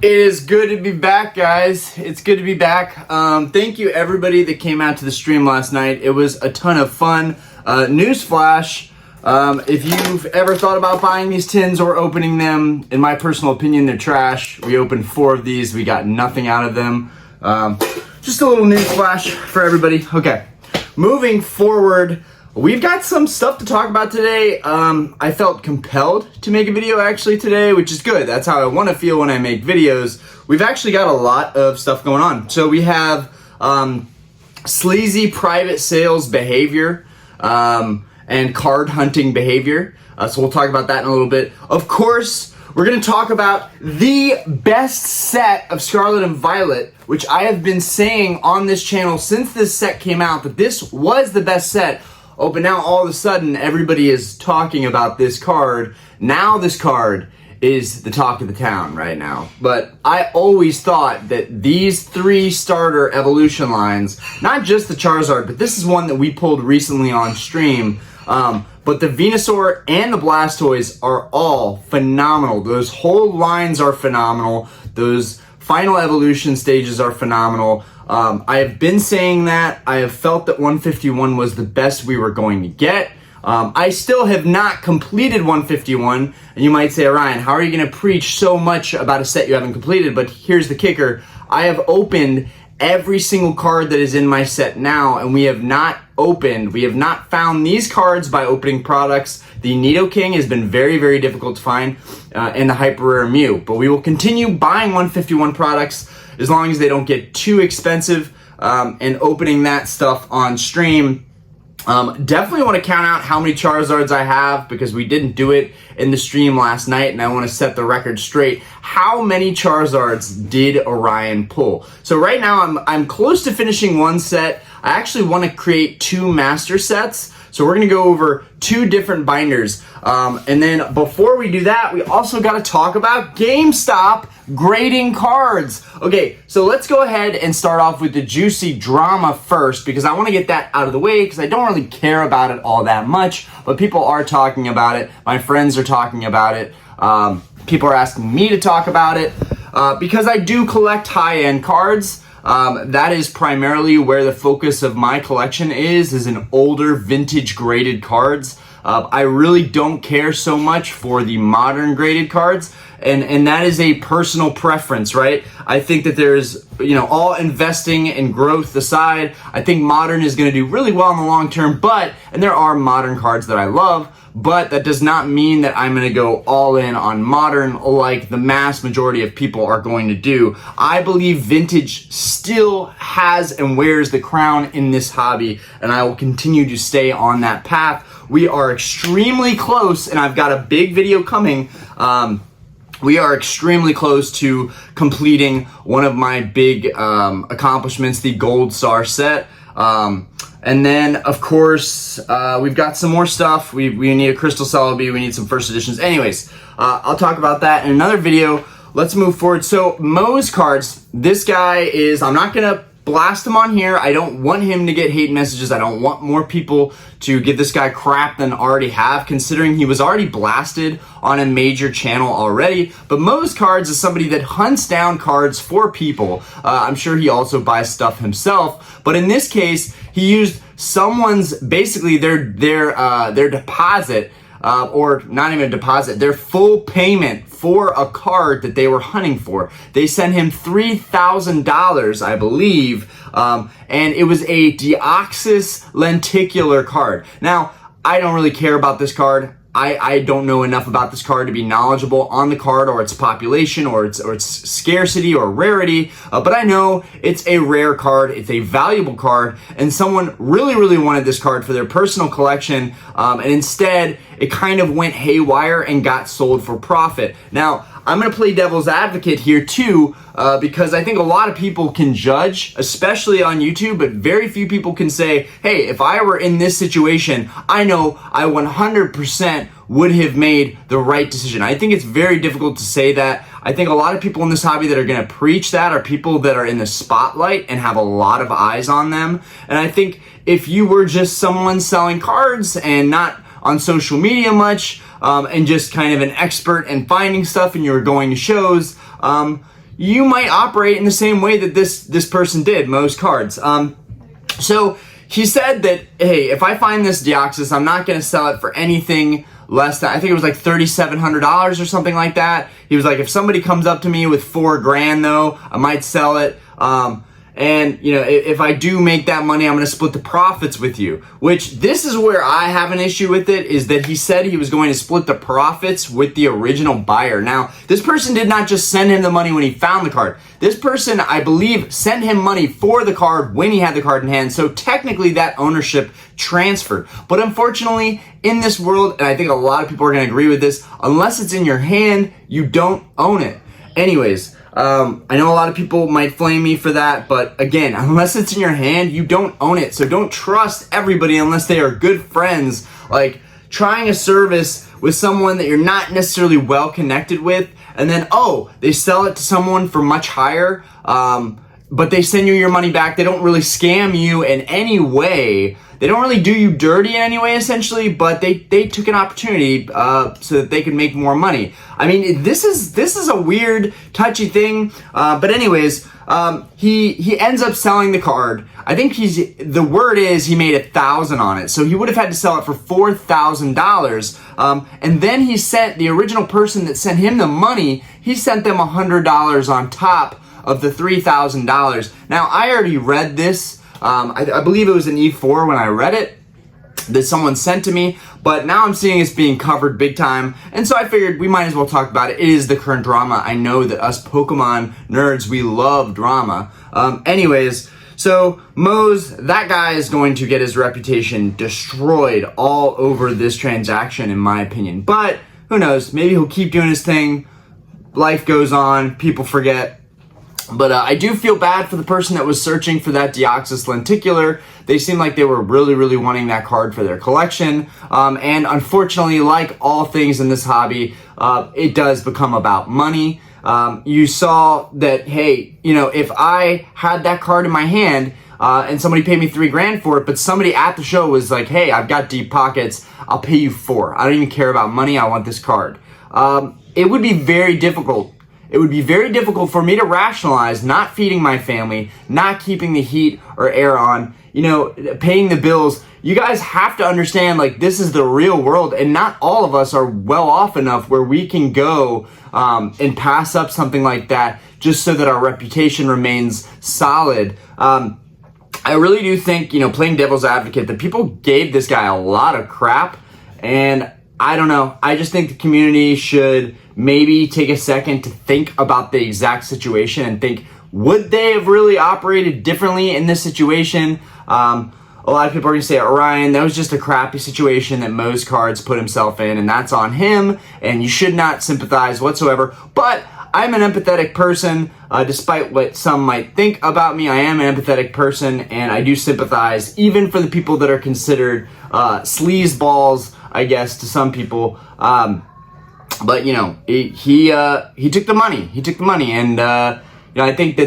It is good to be back, guys. It's good to be back. Thank you, everybody that came out to the stream last night. It was a ton of fun. Newsflash, if you've ever thought about buying these tins or opening them, in my personal opinion, they're trash. We opened 4 of these. We got nothing out of them. Just a little newsflash for everybody. Okay, moving forward, we've got some stuff to talk about today. I felt compelled to make a video actually today, which is good. That's how I want to feel when I make videos. We've actually got a lot of stuff going on. So we have sleazy private sales behavior and card hunting behavior. So we'll talk about that in a little bit. Of course, we're going to talk about the best set of Scarlet and Violet, which I have been saying on this channel since this set came out, that this was the best set. Oh, but now all of a sudden, everybody is talking about this card. Now this card is the talk of the town right now. But I always thought that these 3 starter evolution lines, not just the Charizard, but this is one that we pulled recently on stream, but the Venusaur and the Blastoise are all phenomenal. Those whole lines are phenomenal. Those final evolution stages are phenomenal. I have been saying that. I have felt that 151 was the best we were going to get. I still have not completed 151, and you might say, Ryan, how are you going to preach so much about a set you haven't completed? But here's the kicker. I have opened every single card that is in my set now, and we have not found these cards by opening products. The Nidoking has been very, very difficult to find, and the Hyper Rare Mew. But we will continue buying 151 products as long as they don't get too expensive, and opening that stuff on stream. Definitely want to count out how many Charizards I have, because we didn't do it in the stream last night, and I want to set the record straight. How many Charizards did Orion pull? So right now I'm close to finishing one set. I actually want to create 2 master sets. So we're going to go over 2 different binders. And then before we do that, we also got to talk about GameStop grading cards. Okay, so let's go ahead and start off with the juicy drama first, because I want to get that out of the way, because I don't really care about it all that much, but people are talking about it. My friends are talking about it. People are asking me to talk about it, because I do collect high-end cards. That is primarily where the focus of my collection is in older vintage graded cards. I really don't care so much for the modern graded cards, and that is a personal preference, right? I think that there's, all investing and growth aside, I think modern is going to do really well in the long term, and there are modern cards that I love, but that does not mean that I'm going to go all in on modern like the mass majority of people are going to do. I believe vintage still has and wears the crown in this hobby, and I will continue to stay on that path. We are extremely close, and I've got a big video coming. We are extremely close to completing one of my big accomplishments, the Gold Star set. And then, of course, we've got some more stuff. We need a Crystal Celebi. We need some first editions. Anyways, I'll talk about that in another video. Let's move forward. So, Mo's cards. This guy is, I'm not going to blast him on here. I don't want him to get hate messages. I don't want more people to give this guy crap than already have, considering he was already blasted on a major channel already. But Mo's cards is somebody that hunts down cards for people. I'm sure he also buys stuff himself, but in this case, he used someone's, basically their deposit, or not even a deposit, their full payment for a card that they were hunting for. They sent him $3,000, I believe, and it was a Deoxys lenticular card. Now, I don't really care about this card. I don't know enough about this card to be knowledgeable on the card or its population or its scarcity or rarity, but I know it's a rare card, it's a valuable card, and someone really, really wanted this card for their personal collection, and instead it kind of went haywire and got sold for profit. Now, I'm going to play devil's advocate here too, because I think a lot of people can judge, especially on YouTube, but very few people can say, hey, if I were in this situation, I know I 100% would have made the right decision. I think it's very difficult to say that. I think a lot of people in this hobby that are going to preach that are people that are in the spotlight and have a lot of eyes on them. And I think if you were just someone selling cards and not on social media much, and just kind of an expert in finding stuff and you were going to shows, you might operate in the same way that this person did, most cards. So he said that, hey, if I find this Deoxys, I'm not going to sell it for anything less than, I think it was like $3,700 or something like that. He was like, if somebody comes up to me with $4,000 though, I might sell it. And, you know, if I do make that money, I'm going to split the profits with you. Which, this is where I have an issue with it, is that he said he was going to split the profits with the original buyer. Now, this person did not just send him the money when he found the card. This person, I believe, sent him money for the card when he had the card in hand. So technically, that ownership transferred. But unfortunately, in this world, and I think a lot of people are going to agree with this, unless it's in your hand, you don't own it. Anyways, I know a lot of people might flame me for that, but again, unless it's in your hand, you don't own it. So don't trust everybody unless they are good friends. Like trying a service with someone that you're not necessarily well connected with, and then, oh, they sell it to someone for much higher, but they send you your money back. They don't really scam you in any way. They don't really do you dirty in any way, essentially, but they took an opportunity so that they could make more money. I mean, this is a weird, touchy thing. But anyways, he ends up selling the card. I think the word is he made $1,000 on it, so he would have had to sell it for $4,000. And then he sent the original person that sent him the money. He sent them $100 on top of the $3,000. Now, I already read this. I believe it was an E4 when I read it that someone sent to me, but now I'm seeing it's being covered big time, and so I figured we might as well talk about it. It is the current drama. I know that us Pokemon nerds, we love drama. Anyways, so Mose, that guy is going to get his reputation destroyed all over this transaction, in my opinion. But who knows? Maybe he'll keep doing his thing. Life goes on. People forget. But I do feel bad for the person that was searching for that Deoxys lenticular. They seemed like they were really, really wanting that card for their collection. And unfortunately, like all things in this hobby, it does become about money. You saw that, hey, you know, if I had that card in my hand and somebody paid me $3,000 for it, but somebody at the show was like, hey, I've got deep pockets, I'll pay you $4,000. I don't even care about money, I want this card. It would be very difficult. It would be very difficult for me to rationalize not feeding my family, not keeping the heat or air on, you know, paying the bills. You guys have to understand, like, this is the real world, and not all of us are well off enough where we can go and pass up something like that just so that our reputation remains solid. I really do think, you know, playing devil's advocate, that people gave this guy a lot of crap, and I don't know. I just think the community should maybe take a second to think about the exact situation and think, would they have really operated differently in this situation? A lot of people are going to say, Orion, that was just a crappy situation that Mose Cards put himself in, and that's on him, and you should not sympathize whatsoever. But I'm an empathetic person, despite what some might think about me. I am an empathetic person, and I do sympathize, even for the people that are considered sleazeballs, I guess, to some people. But you know, he took the money. He took the money, and you know, I think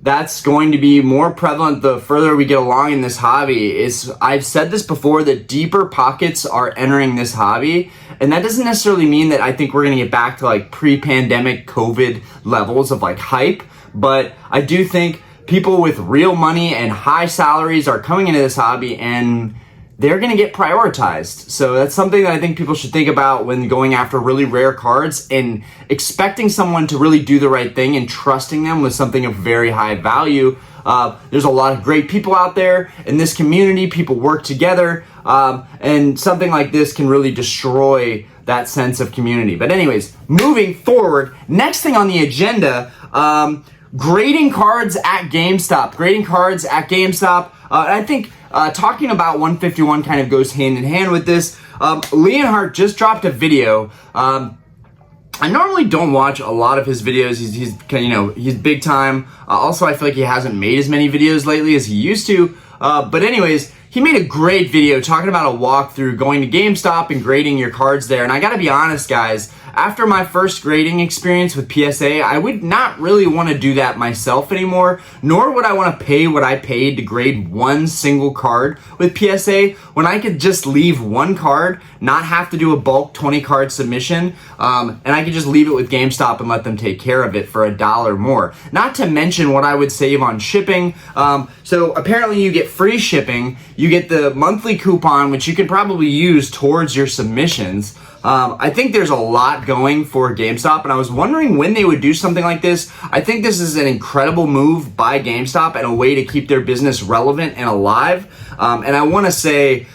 that's going to be more prevalent the further we get along in this hobby. I've said this before, that deeper pockets are entering this hobby, and that doesn't necessarily mean that I think we're gonna get back to like pre-pandemic COVID levels of like hype. But I do think people with real money and high salaries are coming into this hobby, and they're going to get prioritized. So that's something that I think people should think about when going after really rare cards, and expecting someone to really do the right thing and trusting them with something of very high value. There's a lot of great people out there in this community. People work together, and something like this can really destroy that sense of community. But anyways, moving forward, next thing on the agenda, grading cards at GameStop. Grading cards at GameStop. I think talking about 151 kind of goes hand in hand with this. Leonhardt just dropped a video. I normally don't watch a lot of his videos. He's big time. Also, I feel like he hasn't made as many videos lately as he used to. But anyways, he made a great video talking about a walkthrough going to GameStop and grading your cards there. And I gotta be honest, guys, after my first grading experience with PSA, I would not really want to do that myself anymore, nor would I want to pay what I paid to grade one single card with PSA when I could just leave one card, not have to do a bulk 20 card submission, and I could just leave it with GameStop and let them take care of it for $1 more. Not to mention what I would save on shipping. So apparently you get free shipping, you get the monthly coupon, which you can probably use towards your submissions. I think there's a lot going for GameStop, and I was wondering when they would do something like this. I think this is an incredible move by GameStop and a way to keep their business relevant and alive. And I want to say,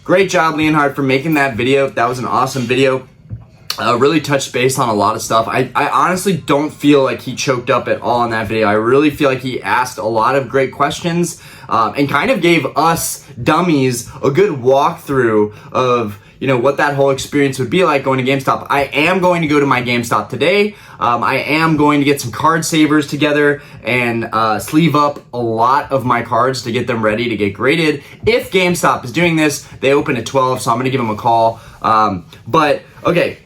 great job, Leonhard, for making that video. That was an awesome video. Really touched base on a lot of stuff. I honestly don't feel like he choked up at all in that video. I really feel like he asked a lot of great questions and kind of gave us dummies a good walkthrough of, you know, what that whole experience would be like going to GameStop. I am going to go to my GameStop today. I am going to get some card savers together and sleeve up a lot of my cards to get them ready to get graded. If GameStop is doing this, they open at 12, so I'm going to give them a call. But, okay.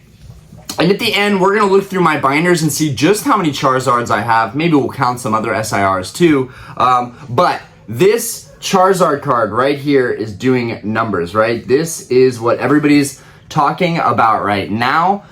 And at the end, we're going to look through my binders and see just how many Charizards I have. Maybe we'll count some other SIRs too. But this Charizard card right here is doing numbers, right? This is what everybody's talking about right now.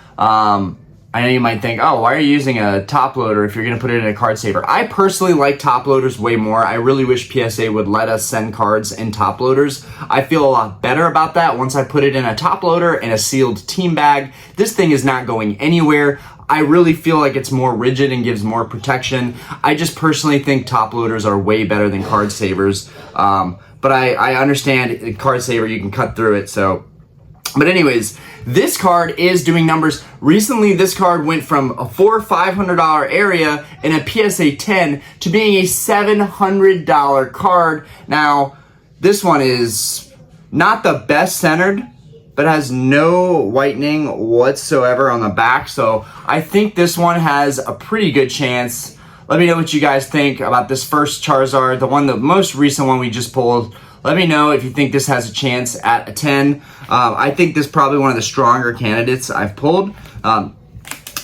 I know you might think, oh, why are you using a top loader if you're going to put it in a card saver? I personally like top loaders way more. I really wish PSA would let us send cards in top loaders. I feel a lot better about that once I put it in a top loader in a sealed team bag. This thing is not going anywhere. I really feel like it's more rigid and gives more protection. I just personally think top loaders are way better than card savers. But I understand card saver, you can cut through it, so. But anyways, this card is doing numbers. Recently, this card went from a $400-500 area in a PSA 10 to being a $700 card. Now, this one is not the best centered, but has no whitening whatsoever on the back. So I think this one has a pretty good chance. Let me know what you guys think about this first Charizard, the most recent one we just pulled. Let me know if you think this has a chance at a 10. I think this is probably one of the stronger candidates I've pulled.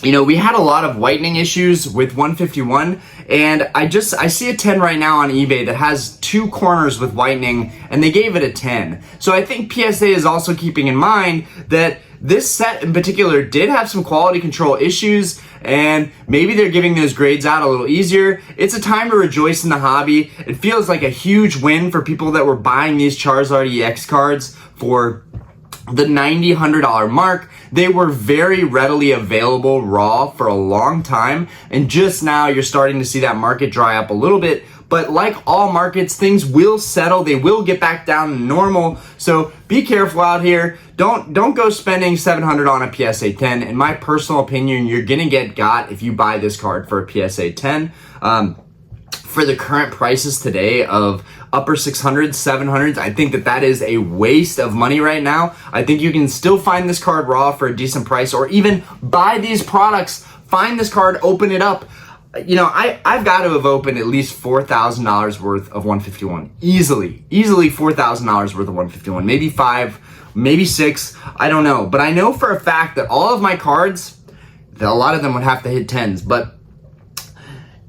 You know, we had a lot of whitening issues with 151, and I see a 10 right now on eBay that has 2 corners with whitening, and they gave it a 10. So I think PSA is also keeping in mind that this set in particular did have some quality control issues, and maybe they're giving those grades out a little easier. It's a time to rejoice in the hobby. It feels like a huge win for people that were buying these Charizard EX cards for the $90, $100 mark. They were very readily available raw for a long time, and just now you're starting to see that market dry up a little bit. But like all markets, things will settle. They will get back down to normal. So be careful out here. Don't go spending $700 on a PSA 10. In my personal opinion, you're gonna get got if you buy this card for a PSA 10. For the current prices today of upper 600s, 700s, I think that is a waste of money right now. I think you can still find this card raw for a decent price, or even buy these products, find this card, open it up. You know, I've got to have opened at least $4,000 worth of 151. Easily $4,000 worth of 151. Maybe 5, maybe 6, I don't know. But I know for a fact that all of my cards, that a lot of them would have to hit 10s. But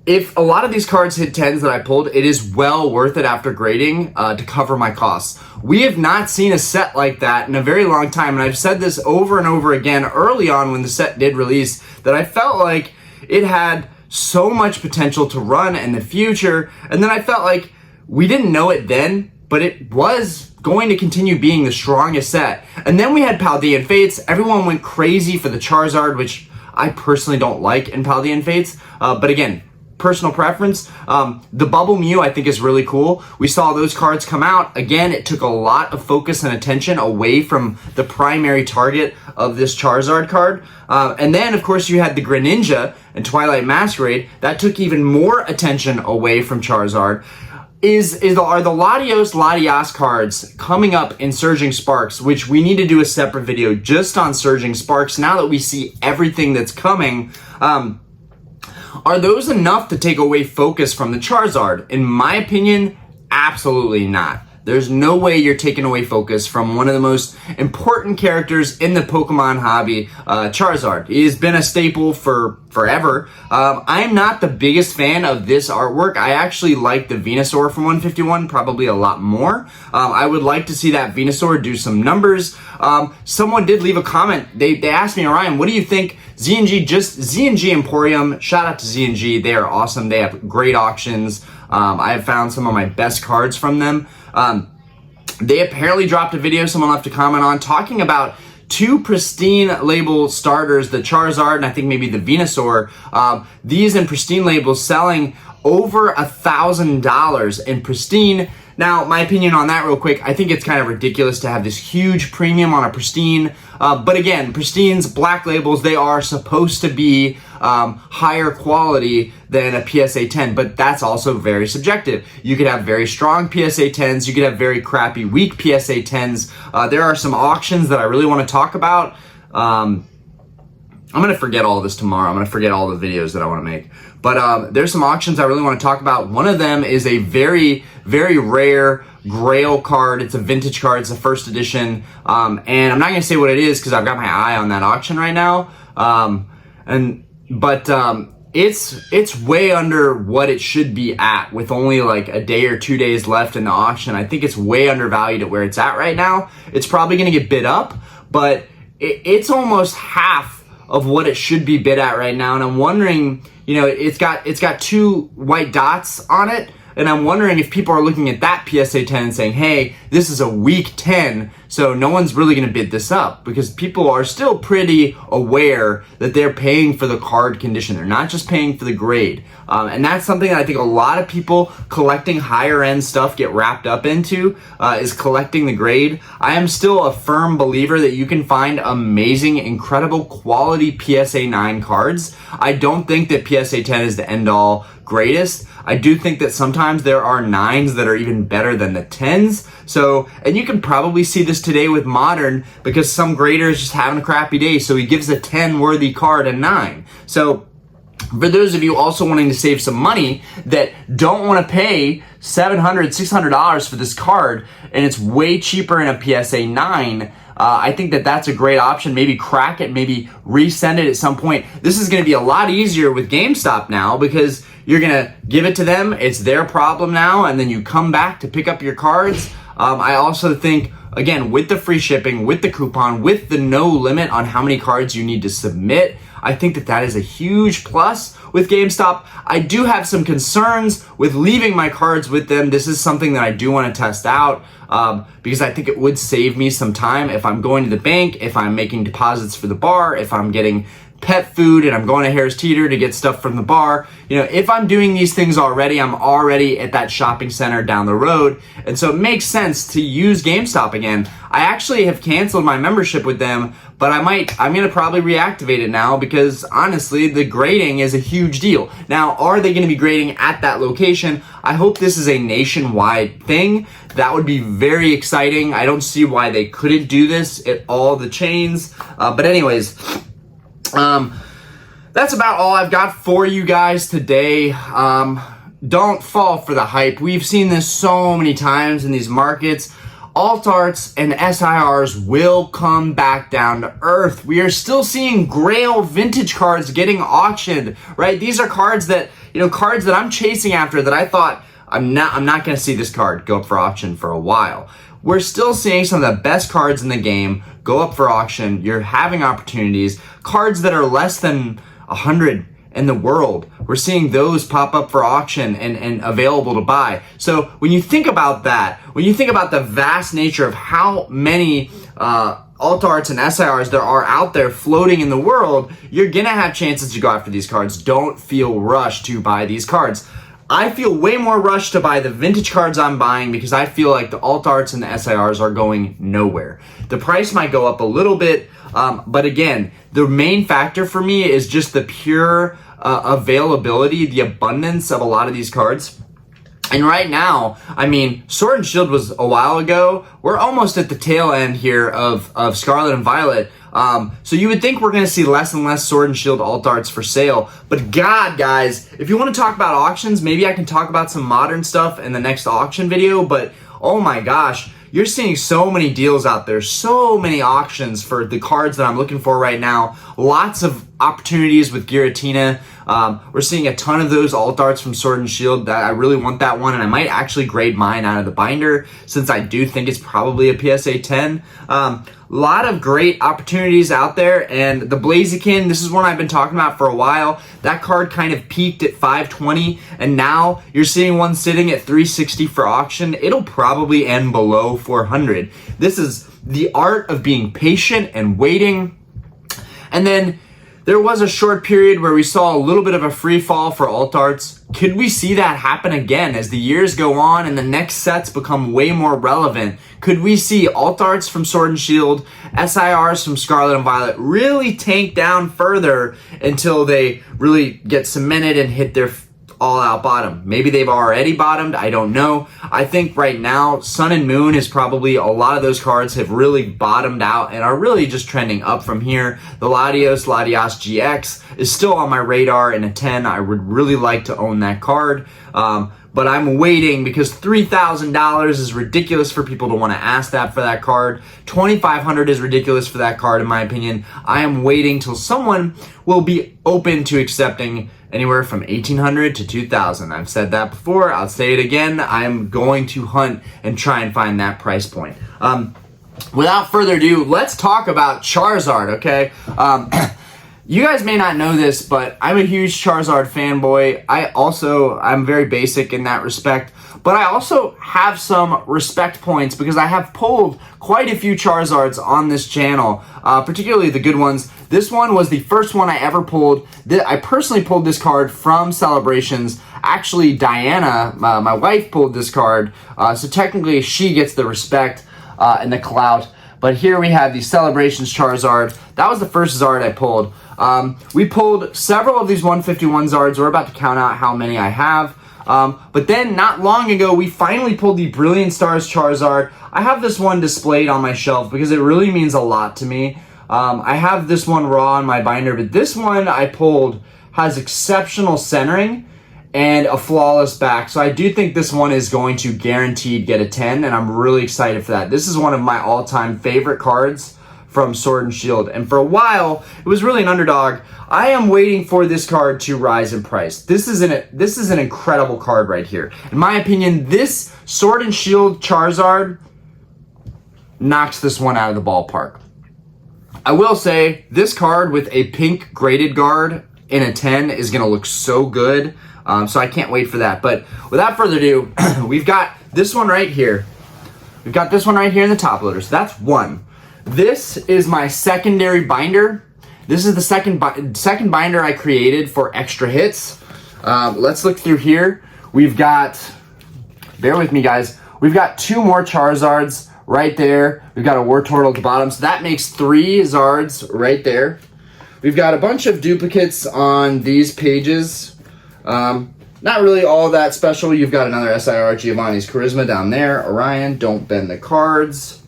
if a lot of these cards hit 10s that I pulled, it is well worth it after grading to cover my costs. We have not seen a set like that in a very long time. And I've said this over and over again early on when the set did release, that I felt like it had so much potential to run in the future, and then I felt like we didn't know it then, but it was going to continue being the strongest set. And then we had Paldean Fates. Everyone went crazy for the Charizard, which I personally don't like in Paldean Fates, but again, personal preference. The Bubble Mew I think is really cool. We saw those cards come out. Again, it took a lot of focus and attention away from the primary target of this Charizard card. And then, of course, you had the Greninja and Twilight Masquerade. That took even more attention away from Charizard. Are the Latios cards coming up in Surging Sparks, which we need to do a separate video just on Surging Sparks now that we see everything that's coming. Are those enough to take away focus from the Charizard? In my opinion, absolutely not. There's no way you're taking away focus from one of the most important characters in the Pokemon hobby, Charizard. He has been a staple for forever. I'm not the biggest fan of this artwork. I actually like the Venusaur from 151 probably a lot more. I would like to see that Venusaur do some numbers. Someone did leave a comment. They asked me, Ryan, what do you think? Z&G Emporium, shout out to Z&G. They are awesome. They have great auctions. I have found some of my best cards from them. They apparently dropped a video, someone left a comment on, talking about two pristine label starters, the Charizard and I think maybe the Venusaur. These in pristine labels selling over $1,000 in pristine. Now, my opinion on that real quick, I think it's kind of ridiculous to have this huge premium on a pristine. But again, pristines, black labels, they are supposed to be higher quality than a PSA 10, but that's also very subjective. You could have very strong PSA 10s, you could have very crappy, weak PSA 10s. There are some auctions that I really want to talk about. I'm going to forget all of this tomorrow. I'm going to forget all the videos that I want to make. But there's some auctions I really want to talk about. One of them is a very, very rare Grail card. It's a vintage card. It's a first edition. And I'm not going to say what it is because I've got my eye on that auction right now. It's way under what it should be at with only like a day or 2 days left in the auction. I think it's way undervalued at where it's at right now. It's probably going to get bid up, but it's almost half of what it should be bid at right now. And I'm wondering, you know, it's got two white dots on it. And I'm wondering if people are looking at that PSA 10 and saying, hey, this is a weak 10, so no one's really going to bid this up, because people are still pretty aware that they're paying for the card condition. They're not just paying for the grade. And that's something that I think a lot of people collecting higher end stuff get wrapped up into, is collecting the grade. I am still a firm believer that you can find amazing, incredible quality PSA 9 cards. I don't think that PSA 10 is the end all greatest. I do think that sometimes there are 9s that are even better than the 10s. So, and you can probably see this today with Modern, because some grader is just having a crappy day, so he gives a 10 worthy card a 9. So for those of you also wanting to save some money that don't want to pay $700, $600 for this card, and it's way cheaper in a PSA 9, I think that that's a great option. Maybe crack it, maybe resend it at some point. This is going to be a lot easier with GameStop now, because you're going to give it to them. It's their problem now, and then you come back to pick up your cards. I also think, again, with the free shipping, with the coupon, with the no limit on how many cards you need to submit, I think that that is a huge plus with GameStop. I do have some concerns with leaving my cards with them. This is something that I do want to test out, because I think it would save me some time if I'm going to the bank, if I'm making deposits for the bar, if I'm getting pet food and I'm going to Harris Teeter to get stuff from the bar. You know, if I'm doing these things already, I'm already at that shopping center down the road. And so it makes sense to use GameStop again. I actually have canceled my membership with them, but I'm going to probably reactivate it now, because honestly, the grading is a huge deal. Now, are they going to be grading at that location? I hope this is a nationwide thing. That would be very exciting. I don't see why they couldn't do this at all the chains. But anyways, that's about all I've got for you guys today. Don't fall for the hype. We've seen this so many times in these markets. Alt arts and SIRs will come back down to earth. We are still seeing Grail vintage cards getting auctioned, right? These are cards that, you know, cards that I'm chasing after that I thought I'm not going to see this card go up for auction for a while. We're still seeing some of the best cards in the game go up for auction. You're having opportunities. Cards that are less than 100 in the world, we're seeing those pop up for auction and available to buy. So when you think about that, when you think about the vast nature of how many alt arts and SIRs there are out there floating in the world, you're going to have chances to go after these cards. Don't feel rushed to buy these cards. I feel way more rushed to buy the vintage cards I'm buying, because I feel like the alt arts and the SIRs are going nowhere. The price might go up a little bit, but again, the main factor for me is just the pure availability, the abundance of a lot of these cards. And right now, I mean, Sword and Shield was a while ago. We're almost at the tail end here of Scarlet and Violet. So you would think we're going to see less and less Sword and Shield alt arts for sale. But God, guys, if you want to talk about auctions, maybe I can talk about some modern stuff in the next auction video. But oh my gosh, you're seeing so many deals out there, so many auctions for the cards that I'm looking for right now. Lots of opportunities with Giratina. We're seeing a ton of those alt arts from Sword and Shield that I really want that one, and I might actually grade mine out of the binder since I do think it's probably a PSA 10. Lot of great opportunities out there, and the Blaziken, this is one I've been talking about for a while. That card kind of peaked at 520, and now you're seeing one sitting at 360 for auction. It'll probably end below 400. This is the art of being patient and waiting. And then there was a short period where we saw a little bit of a free fall for alt arts. Could we see that happen again as the years go on and the next sets become way more relevant? Could we see alt arts from Sword and Shield, SIRs from Scarlet and Violet really tank down further until they really get cemented and hit their all-out bottom? Maybe they've already bottomed, I don't know. I think right now, Sun and Moon is probably, a lot of those cards have really bottomed out and are really just trending up from here. The Latios GX is still on my radar in a 10. I would really like to own that card. But I'm waiting because $3,000 is ridiculous for people to want to ask that for that card. $2,500 is ridiculous for that card, in my opinion. I am waiting till someone will be open to accepting anywhere from $1,800 to $2,000. I've said that before. I'll say it again. I'm going to hunt and try and find that price point. Without further ado, let's talk about Charizard, okay? You guys may not know this, but I'm a huge Charizard fanboy. I'm very basic in that respect, but I also have some respect points because I have pulled quite a few Charizards on this channel, particularly the good ones. This one was the first one I ever pulled. I personally pulled this card from Celebrations. Actually, Diana, my wife, pulled this card, so technically she gets the respect and the clout. But here we have the Celebrations Charizard. That was the first Zard I pulled. We pulled several of these 151 Zards. We're about to count out how many I have. But then not long ago, we finally pulled the Brilliant Stars Charizard. I have this one displayed on my shelf because it really means a lot to me. I have this one raw in my binder, but this one I pulled has exceptional centering and a flawless back. So I do think this one is going to guaranteed get a 10, and I'm really excited for that. This is one of my all-time favorite cards from Sword and Shield, and for a while, it was really an underdog. I am waiting for this card to rise in price. This is an incredible card right here. In my opinion, this Sword and Shield Charizard knocks this one out of the ballpark. I will say, this card with a pink graded guard in a 10 is going to look so good. So I can't wait for that. But without further ado, we've got this one right here. We've got this one right here in the top loader. So that's one. This is my secondary binder. This is the second binder I created for extra hits. Let's look through here. We've got, bear with me guys, we've got two more Charizards right there. We've got a Wartortle at the bottom. So that makes 3 Zards right there. We've got a bunch of duplicates on these pages. Not really all that special. You've got another SIR Giovanni's Charisma down there. Orion, Don't Bend the Cards.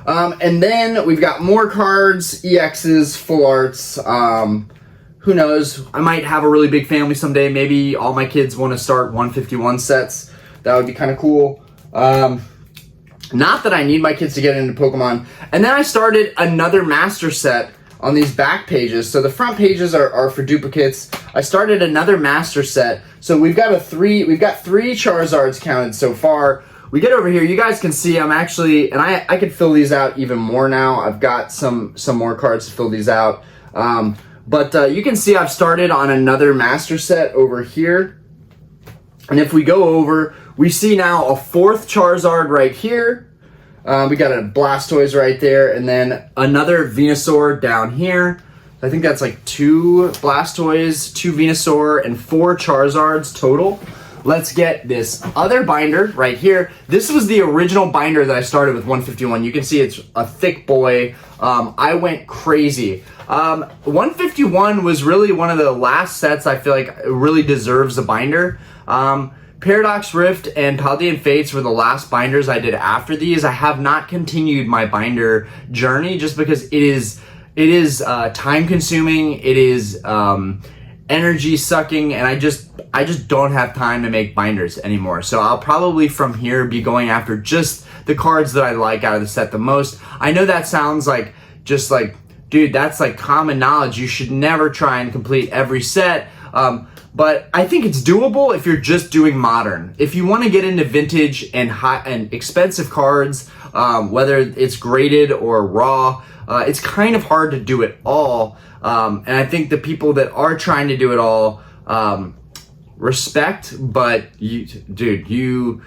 And then we've got more cards, EXs, full arts. Who knows? I might have a really big family someday. Maybe all my kids want to start 151 sets. That would be kind of cool. Not that I need my kids to get into Pokemon. And then I started another master set on these back pages. So the front pages are for duplicates. I started another master set. So we've got three Charizards counted so far. We get over here, you guys can see I'm actually, and I could fill these out even more now. I've got some more cards to fill these out. But you can see I've started on another master set over here. And if we go over, we see now a 4th Charizard right here. We got a Blastoise right there, and then another Venusaur down here. I think that's like 2 Blastoise, 2 Venusaur, and 4 Charizards total. Let's get this other binder right here. This was the original binder that I started with 151. You can see it's a thick boy. I went crazy. 151 was really one of the last sets I feel like really deserves a binder. Paradox Rift and Paldean Fates were the last binders I did after these. I have not continued my binder journey just because it is time consuming. It is energy sucking, and I just don't have time to make binders anymore. So I'll probably from here be going after just the cards that I like out of the set the most. I know that sounds like just like, dude, that's like common knowledge. You should never try and complete every set. But I think it's doable if you're just doing modern. If you want to get into vintage and high and expensive cards, whether it's graded or raw, it's kind of hard to do it all. And I think the people that are trying to do it all, respect, but you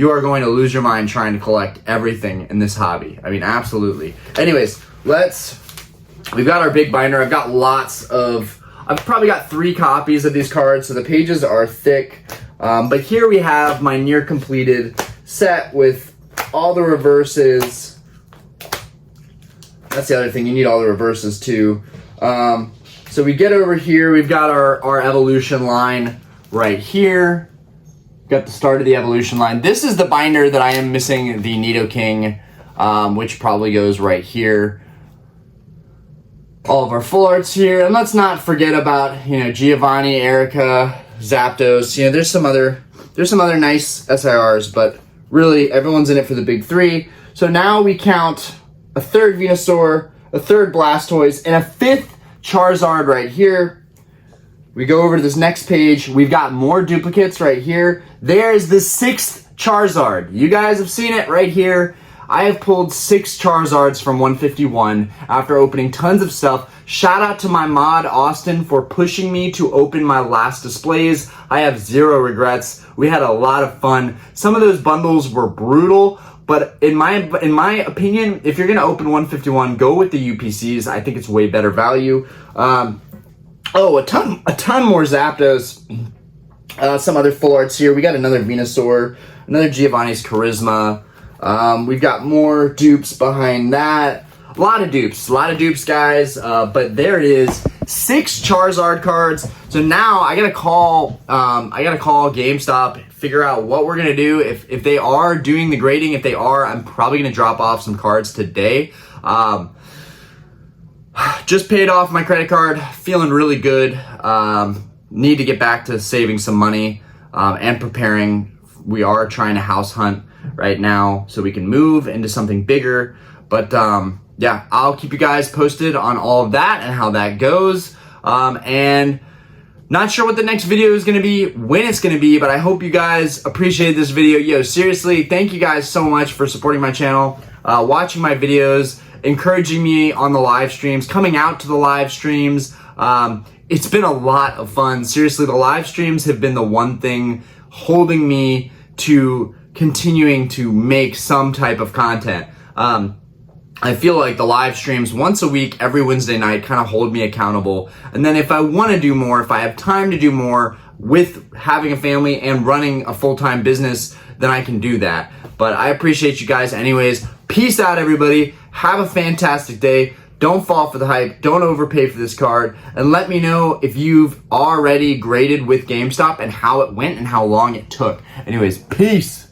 are going to lose your mind trying to collect everything in this hobby. I mean, absolutely. Anyways, we've got our big binder. I've probably got 3 copies of these cards, so the pages are thick. But here we have my near completed set with all the reverses. That's the other thing, you need all the reverses too. So we get over here, we've got our evolution line right here. Got the start of the evolution line. This is the binder that I am missing, the Nidoking, which probably goes right here. All of our full arts here, and let's not forget about, Giovanni, Erica, Zapdos. There's some other nice SIRs, but really everyone's in it for the big 3. So now we count a 3rd Venusaur, a 3rd Blastoise, and a 5th Charizard right here. We go over to this next page. We've got more duplicates right here. There's the 6th Charizard. You guys have seen it right here. I have pulled 6 Charizards from 151 after opening tons of stuff. Shout out to my mod, Austin, for pushing me to open my last displays. I have 0 regrets. We had a lot of fun. Some of those bundles were brutal, but in my opinion, if you're going to open 151, go with the UPCs. I think it's way better value. A ton more Zapdos. Some other full arts here. We got another Venusaur, another Giovanni's Charisma. We've got more dupes behind that. A lot of dupes, guys. But there it is, 6 Charizard cards. So now I gotta call GameStop, figure out what we're gonna do. If they are doing the grading, if they are, I'm probably gonna drop off some cards today. Just paid off my credit card, feeling really good. Need to get back to saving some money and preparing. We are trying to house hunt right now so we can move into something bigger. But yeah, I'll keep you guys posted on all of that and how that goes. And not sure what the next video is going to be, when it's going to be, but I hope you guys appreciated this video. Yo, seriously, thank you guys so much for supporting my channel, watching my videos, encouraging me on the live streams, coming out to the live streams. It's been a lot of fun. Seriously, the live streams have been the one thing holding me to continuing to make some type of content. I feel like the live streams once a week, every Wednesday night, kind of hold me accountable. And then if I want to do more, if I have time to do more with having a family and running a full-time business, then I can do that. But I appreciate you guys anyways. Peace out, everybody. Have a fantastic day. Don't fall for the hype. Don't overpay for this card. And let me know if you've already graded with GameStop and how it went and how long it took. Anyways, peace.